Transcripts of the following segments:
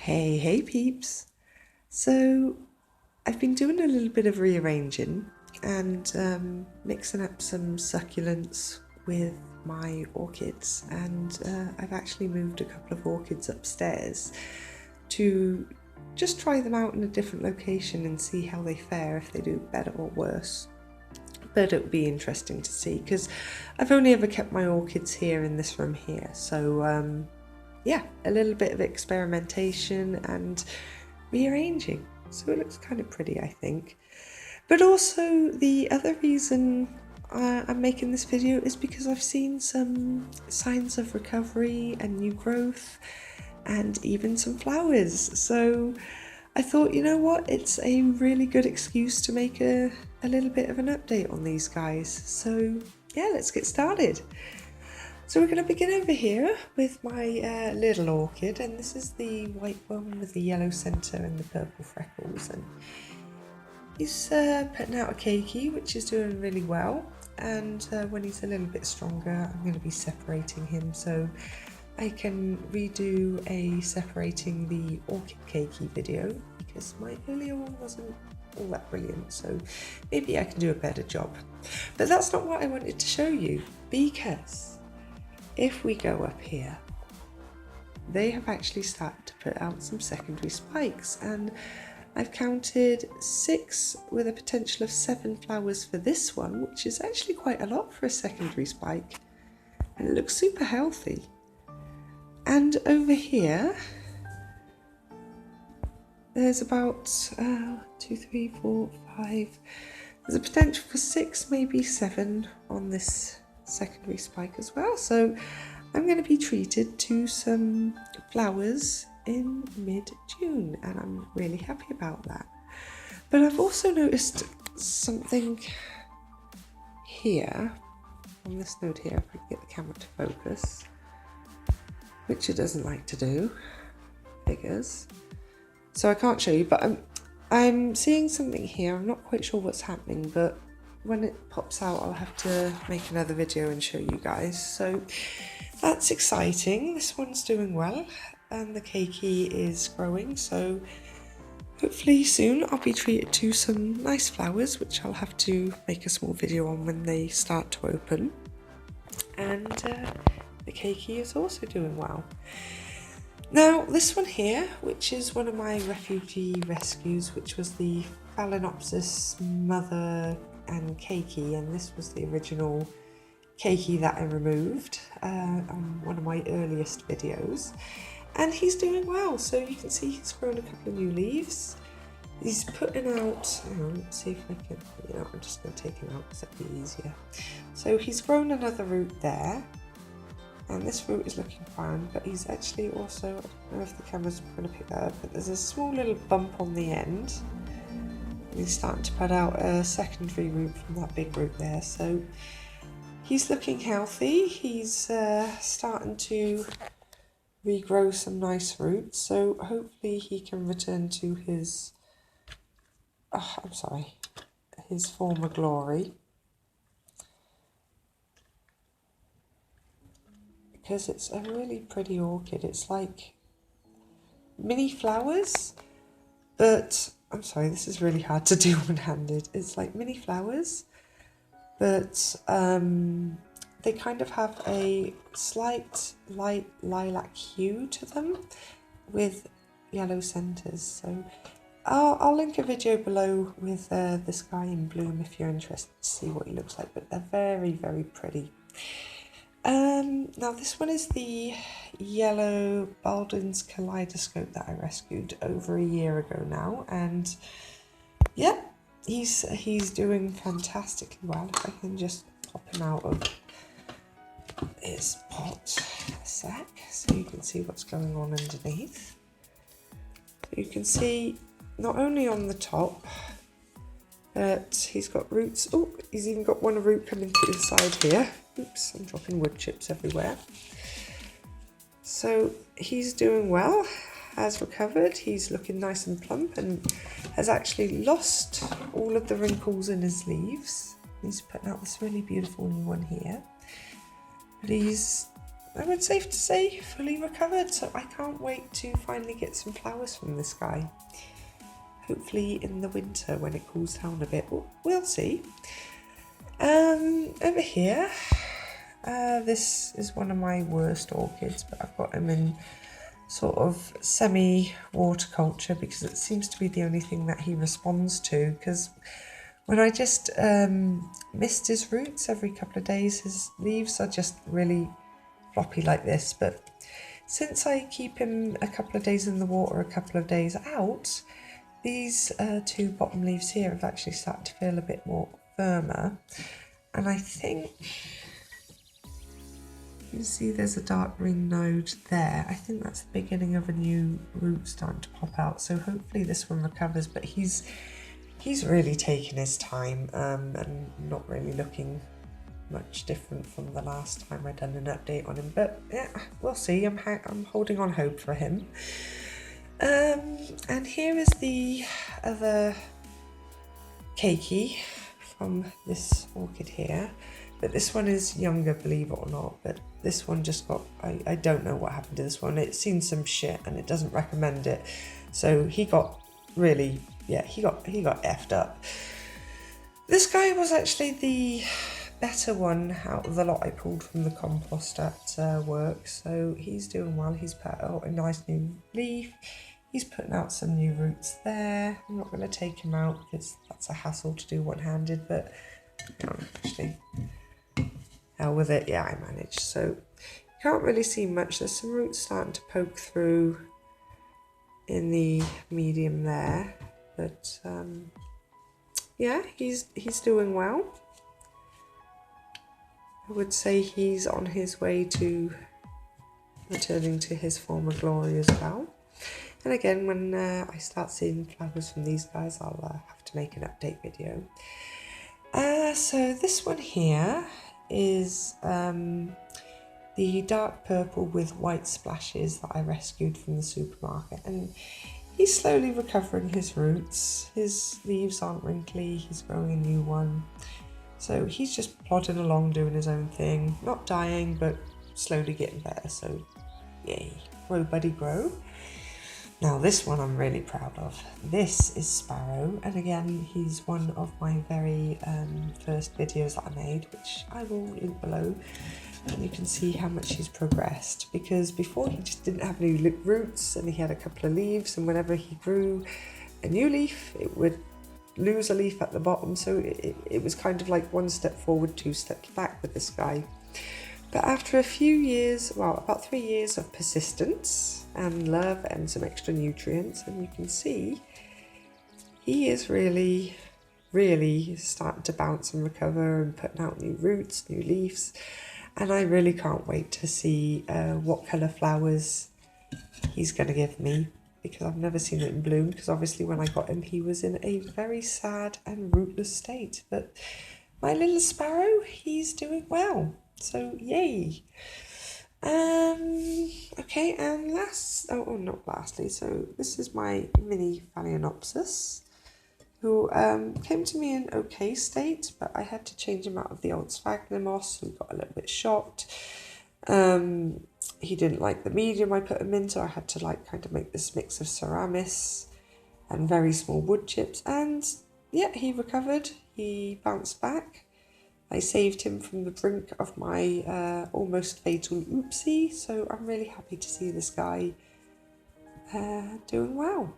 Hey peeps! So I've been doing a little bit of rearranging and mixing up some succulents with my orchids, and I've actually moved a couple of orchids upstairs to just try them out in a different location and see how they fare, if they do better or worse. But it would be interesting to see, because I've only ever kept my orchids here in this room here, so yeah, a little bit of experimentation and rearranging. So it looks kind of pretty, I think. But also the other reason I'm making this video is because I've seen some signs of recovery and new growth and even some flowers. So I thought, you know what, it's a really good excuse to make a little bit of an update on these guys. So yeah, let's get started. So we're going to begin over here with my little orchid, and this is the white one with the yellow centre and the purple freckles, and he's putting out a keiki, which is doing really well, and when he's a little bit stronger I'm going to be separating him so I can redo a separating the orchid keiki video, because my earlier one wasn't all that brilliant, so maybe I can do a better job. But that's not what I wanted to show you, because if we go up here, they have actually started to put out some secondary spikes, and I've counted 6 with a potential of 7 flowers for this one, which is actually quite a lot for a secondary spike, and it looks super healthy. And over here there's about 2, 3, 4, 5, there's a potential for 6, maybe 7 on this secondary spike as well, so I'm going to be treated to some flowers in mid-June, and I'm really happy about that. But I've also noticed something here on this node here, if I can get the camera to focus, which it doesn't like to do, figures, so I can't show you, but I'm seeing something here. I'm not quite sure what's happening, but when it pops out I'll have to make another video and show you guys. So that's exciting. This one's doing well and the keiki is growing, so hopefully soon I'll be treated to some nice flowers, which I'll have to make a small video on when they start to open. And the keiki is also doing well. Now this one here, which is one of my refugee rescues, which was the Phalaenopsis mother and keiki, and this was the original keiki that I removed on one of my earliest videos, and he's doing well. So you can see he's grown a couple of new leaves. He's putting out, hang on, let's see if I can, I'm just going to take him out because that'd be easier. So he's grown another root there, and this root is looking fine, but he's actually also, I don't know if the camera's going to pick that up, but there's a small little bump on the end. He's starting to put out a secondary root from that big root there, so he's looking healthy. He's starting to regrow some nice roots, so hopefully he can return to his his former glory, because it's a really pretty orchid. It's like mini flowers, but I'm sorry, this is really hard to do one-handed. It's like mini flowers, but they kind of have a slight light lilac hue to them with yellow centres. So I'll link a video below with this guy in bloom if you're interested to see what he looks like, but they're very, very pretty. Now this one is the yellow Baldins Khaliderscope that I rescued over a year ago now, and yeah, he's doing fantastically well. If I can just pop him out of his pot a sec so you can see what's going on underneath. So you can see not only on the top, but he's got roots. Oh, he's even got one root coming through the side here. Oops, I'm dropping wood chips everywhere. So he's doing well, has recovered, he's looking nice and plump, and has actually lost all of the wrinkles in his leaves. He's putting out this really beautiful new one here. But he's I would safe to say fully recovered, so I can't wait to finally get some flowers from this guy. Hopefully in the winter when it cools down a bit. We'll see. Over here, this is one of my worst orchids, but I've got him in sort of semi-waterculture because it seems to be the only thing that he responds to, because when I just mist his roots every couple of days, his leaves are just really floppy like this. But since I keep him a couple of days in the water, a couple of days out, these two bottom leaves here have actually started to feel a bit more firmer. And I think you can see there's a dark green node there. I think that's the beginning of a new root starting to pop out. So hopefully this one recovers, but he's really taken his time and not really looking much different from the last time I done an update on him. But yeah, we'll see. I'm holding on hope for him. And here is the other keiki from this orchid here. But this one is younger, believe it or not. But this one just got, I don't know what happened to this one. It's seen some shit and it doesn't recommend it. So he got really, yeah, he got effed up. This guy was actually the better one out of the lot I pulled from the compost at work. So he's doing well. He's put out a nice new leaf. He's putting out some new roots there. I'm not going to take him out because that's a hassle to do one-handed, but actually, hell with it. Yeah, I managed. So you can't really see much. There's some roots starting to poke through in the medium there, but yeah, he's doing well. I would say he's on his way to returning to his former glory as well. And again, when I start seeing flowers from these guys, I'll have to make an update video. So this one here is the dark purple with white splashes that I rescued from the supermarket. And he's slowly recovering his roots. His leaves aren't wrinkly, he's growing a new one. So he's just plodding along doing his own thing. Not dying, but slowly getting better. So yay, grow buddy grow. Now this one I'm really proud of. This is Sparrow, and again he's one of my very first videos that I made, which I will link below, and you can see how much he's progressed, because before he just didn't have any roots and he had a couple of leaves, and whenever he grew a new leaf it would lose a leaf at the bottom, so it was kind of like one step forward, two steps back with this guy. But after a few years, well, about 3 years of persistence and love and some extra nutrients, and you can see he is really, really starting to bounce and recover and putting out new roots, new leaves. And I really can't wait to see what colour flowers he's going to give me, because I've never seen it in bloom, because obviously when I got him he was in a very sad and rootless state. But my little Sparrow, he's doing well. So yay. Okay, and not lastly, so this is my mini Phalaenopsis, who came to me in okay state, but I had to change him out of the old sphagnum moss, so he got a little bit shocked. He didn't like the medium I put him in, so I had to kind of make this mix of ceramis and very small wood chips, and yeah, he recovered, he bounced back. I saved him from the brink of my almost fatal oopsie, so I'm really happy to see this guy doing well.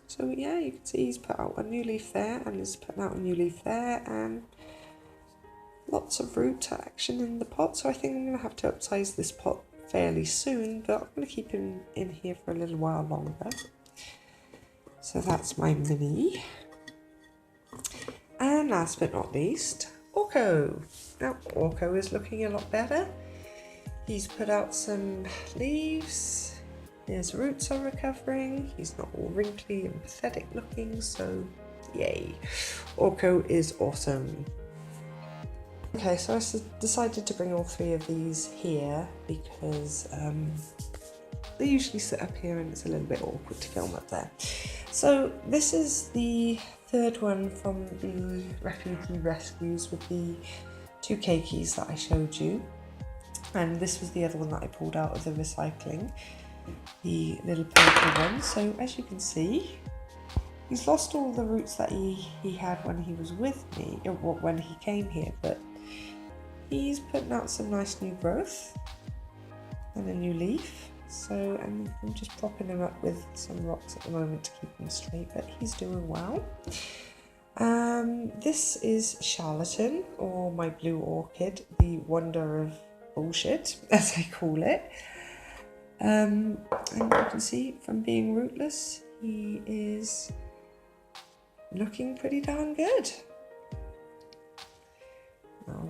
So yeah, you can see he's put out a new leaf there, and is putting out a new leaf there, and lots of root action in the pot. So I think I'm going to have to upsize this pot fairly soon, but I'm going to keep him in here for a little while longer. So that's my mini. And last but not least, Orchid. Now Orchid is looking a lot better. He's put out some leaves, his roots are recovering, he's not all wrinkly and pathetic looking, so yay. Orchid is awesome. Okay, so I decided to bring all three of these here because they usually sit up here and it's a little bit awkward to film up there. So this is the third one from the refugee rescues with the two keikis that I showed you. And this was the other one that I pulled out of the recycling, the little purple one. So as you can see, he's lost all the roots that he had when he was with me, or when he came here, but he's putting out some nice new growth and a new leaf. So I'm just propping him up with some rocks at the moment to keep him straight, but he's doing well. This is Charlatan, or my blue orchid, the wonder of bullshit, as I call it. And you can see from being rootless, he is looking pretty darn good.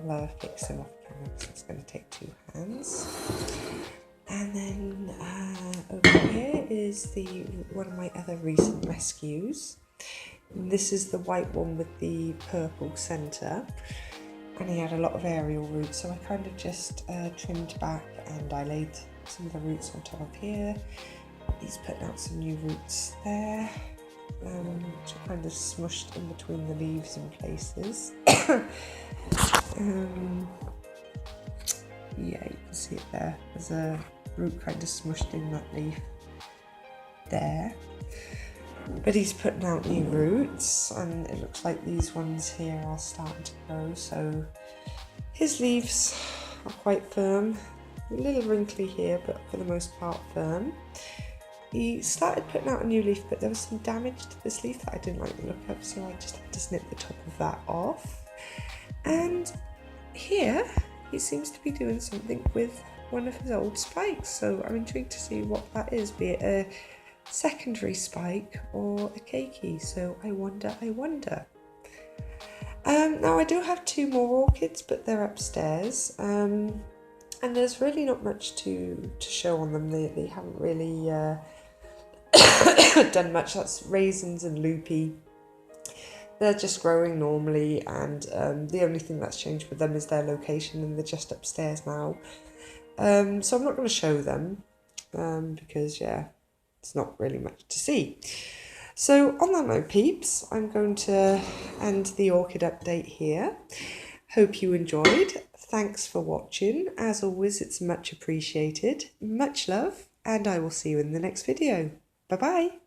I'll fix him off camera because it's going to take 2 hands. And then over here is one of my other recent rescues. This is the white one with the purple centre, and he had a lot of aerial roots, so I kind of just trimmed back and I laid some of the roots on top of here. He's putting out some new roots there, which are kind of smushed in between the leaves in places. Yeah, you can see it there. There's a root kind of smushed in that leaf there. But he's putting out new roots, and it looks like these ones here are starting to grow. So his leaves are quite firm, a little wrinkly here, but for the most part firm. He started putting out a new leaf, but there was some damage to this leaf that I didn't like the look of, so I just had to snip the top of that off. And here he seems to be doing something with one of his old spikes, so I'm intrigued to see what that is, be it a secondary spike or a keiki. So I wonder. Now I do have 2 more orchids, but they're upstairs, and there's really not much to show on them. They haven't really done much. That's Raisins and Loopy. They're just growing normally, and the only thing that's changed with them is their location, and they're just upstairs now. So I'm not going to show them because, yeah, it's not really much to see. So on that note, peeps, I'm going to end the orchid update here. Hope you enjoyed. Thanks for watching. As always, it's much appreciated. Much love, and I will see you in the next video. Bye-bye.